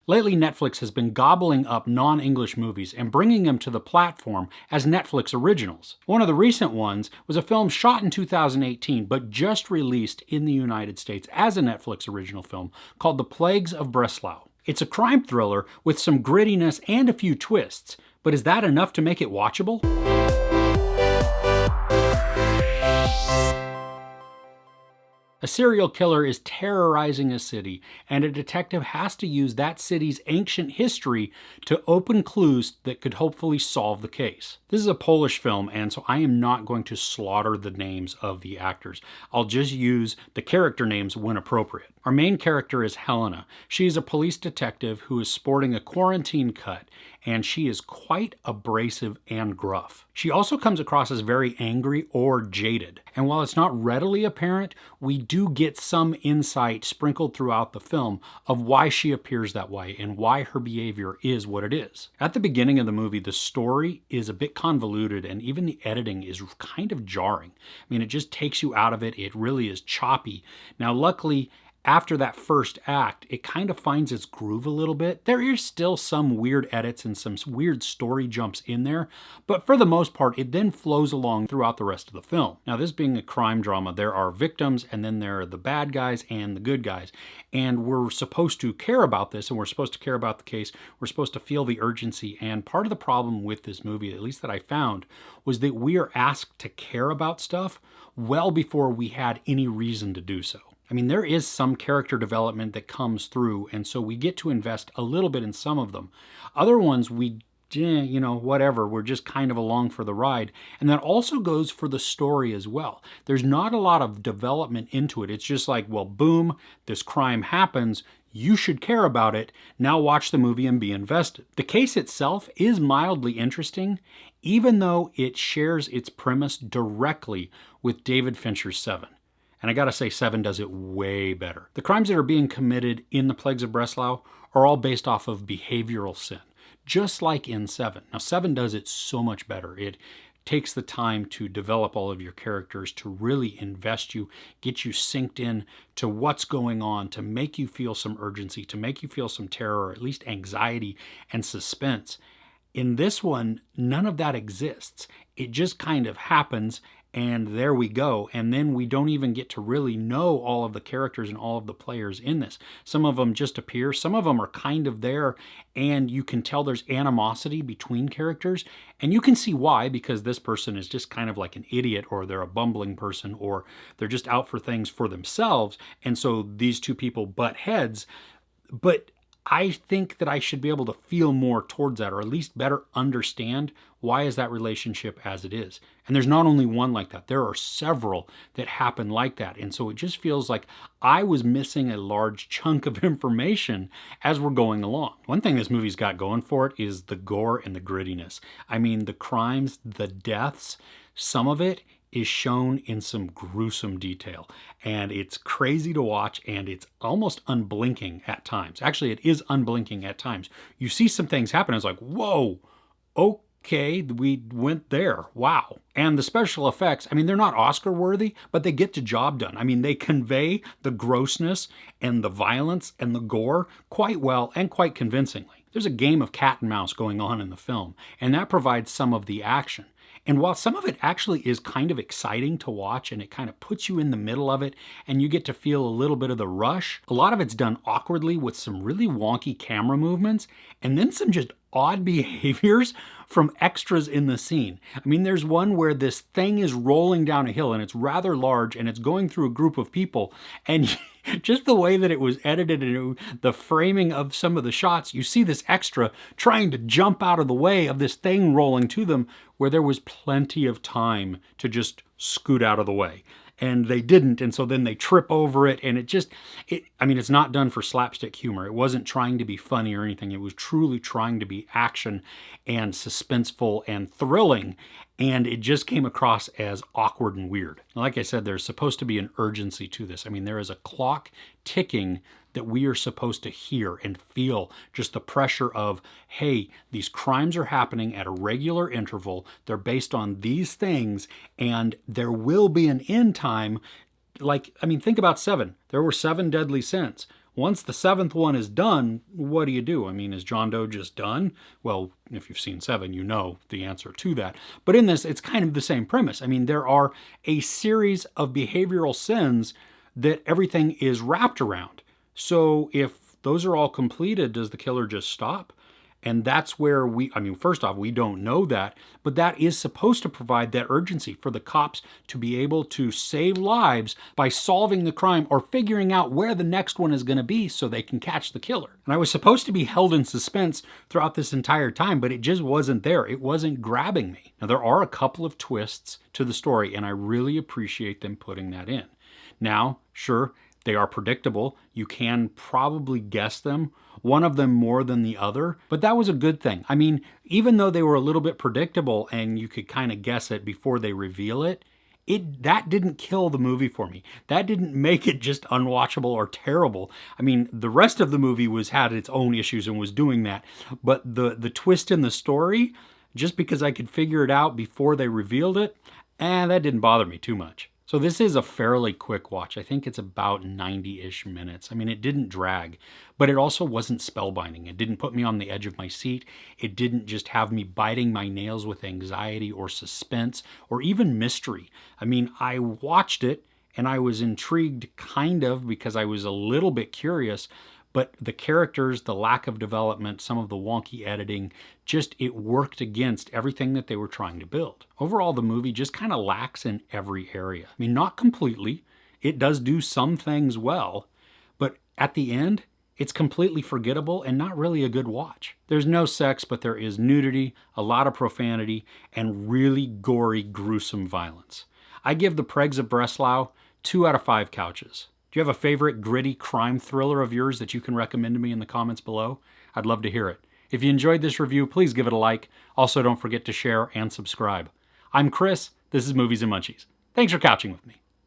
Lately, Netflix has been gobbling up non-English movies and bringing them to the platform as Netflix originals. One of the recent ones was a film shot in 2018 but just released in the United States as a Netflix original film called The Plagues of Breslau. It's a crime thriller with some grittiness and a few twists, but is that enough to make it watchable? A serial killer is terrorizing a city, and a detective has to use that city's ancient history to open clues that could hopefully solve the case. This is a Polish film, and so I am not going to slaughter the names of the actors. I'll just use the character names when appropriate. Our main character is Helena. She is a police detective who is sporting a quarantine cut, and she is quite abrasive and gruff. She also comes across as very angry or jaded, and while it's not readily apparent, we do get some insight sprinkled throughout the film of why she appears that way and why her behavior is what it is. At the beginning of the movie, the story is a bit convoluted, and even the editing is kind of jarring. I mean, it just takes you out of it. It really is choppy. Now, luckily, after that first act, it kind of finds its groove a little bit. There is still some weird edits and some weird story jumps in there, but for the most part, it then flows along throughout the rest of the film. Now, this being a crime drama, there are victims, and then there are the bad guys and the good guys, and we're supposed to care about this, and we're supposed to care about the case. We're supposed to feel the urgency, and part of the problem with this movie, at least that I found, was that we are asked to care about stuff well before we had any reason to do so. I mean, there is some character development that comes through, and so we get to invest a little bit in some of them. Other ones, whatever, we're just kind of along for the ride. And that also goes for the story as well. There's not a lot of development into it. It's just like, well, boom, this crime happens. You should care about it. Now watch the movie and be invested. The case itself is mildly interesting, even though it shares its premise directly with David Fincher's Seven. And I gotta say, Seven does it way better. The crimes that are being committed in The Plagues of Breslau are all based off of behavioral sin, just like in Seven. Now, Seven does it so much better. It takes the time to develop all of your characters, to really invest you, get you synced in to what's going on, to make you feel some urgency, to make you feel some terror, or at least anxiety and suspense. In this one, none of that exists. It just kind of happens, and there we go. And then we don't even get to really know all of the characters and all of the players in this. Some of them just appear. Some of them are kind of there, and you can tell there's animosity between characters. And you can see why, because this person is just kind of like an idiot, or they're a bumbling person, or they're just out for things for themselves. And so these two people butt heads. But I think that I should be able to feel more towards that, or at least better understand why is that relationship as it is. And there's not only one like that. There are several that happen like that. And so it just feels like I was missing a large chunk of information as we're going along. One thing this movie's got going for it is the gore and the grittiness. I mean, the crimes, the deaths, some of it is shown in some gruesome detail, and it's crazy to watch, and it's almost unblinking at times. Actually, it is unblinking at times. You see some things happen, it's like, whoa, okay, we went there, wow. And the special effects, I mean, they're not Oscar worthy, but they get the job done. I mean, they convey the grossness and the violence and the gore quite well and quite convincingly. There's a game of cat and mouse going on in the film, and that provides some of the action. And while some of it actually is kind of exciting to watch, and it kind of puts you in the middle of it, and you get to feel a little bit of the rush, a lot of it's done awkwardly with some really wonky camera movements, and then some just odd behaviors from extras in the scene. I mean, there's one where this thing is rolling down a hill, and it's rather large, and it's going through a group of people, and just the way that it was edited and the framing of some of the shots, you see this extra trying to jump out of the way of this thing rolling to them, where there was plenty of time to just scoot out of the way. And they didn't, and so then they trip over it, and it's not done for slapstick humor. It wasn't trying to be funny or anything. It was truly trying to be action and suspenseful and thrilling, and it just came across as awkward and weird. Like I said, there's supposed to be an urgency to this. I mean, there is a clock ticking that we are supposed to hear and feel, just the pressure of, hey, these crimes are happening at a regular interval, they're based on these things, and there will be an end time. Think about Seven. There were 7 deadly sins. Once the 7th one is done, what do? I mean, is John Doe just done? Well, if you've seen 7, you know the answer to that. But in this, it's kind of the same premise. I mean, there are a series of behavioral sins that everything is wrapped around. So if those are all completed, does the killer just stop? And that's where first off, we don't know that, but that is supposed to provide that urgency for the cops to be able to save lives by solving the crime or figuring out where the next one is going to be so they can catch the killer. And I was supposed to be held in suspense throughout this entire time, but it just wasn't there. It wasn't grabbing me. Now, there are a couple of twists to the story, and I really appreciate them putting that in. Now, sure, they are predictable. You can probably guess them, one of them more than the other, but that was a good thing. I mean, even though they were a little bit predictable and you could kind of guess it before they reveal it, that didn't kill the movie for me. That didn't make it just unwatchable or terrible. I mean, the rest of the movie had its own issues and was doing that, but the twist in the story, just because I could figure it out before they revealed it, that didn't bother me too much. So this is a fairly quick watch. I think it's about 90-ish minutes. I mean, it didn't drag, but it also wasn't spellbinding. It didn't put me on the edge of my seat. It didn't just have me biting my nails with anxiety or suspense or even mystery. I mean, I watched it and I was intrigued kind of because I was a little bit curious, but the characters, the lack of development, some of the wonky editing, it worked against everything that they were trying to build. Overall, the movie just kind of lacks in every area. I mean, not completely. It does do some things well, but at the end, it's completely forgettable and not really a good watch. There's no sex, but there is nudity, a lot of profanity, and really gory, gruesome violence. I give the Plagues of Breslau 2 out of 5 couches. Do you have a favorite gritty crime thriller of yours that you can recommend to me in the comments below? I'd love to hear it. If you enjoyed this review, please give it a like. Also, don't forget to share and subscribe. I'm Chris. This is Movies and Munchies. Thanks for couching with me.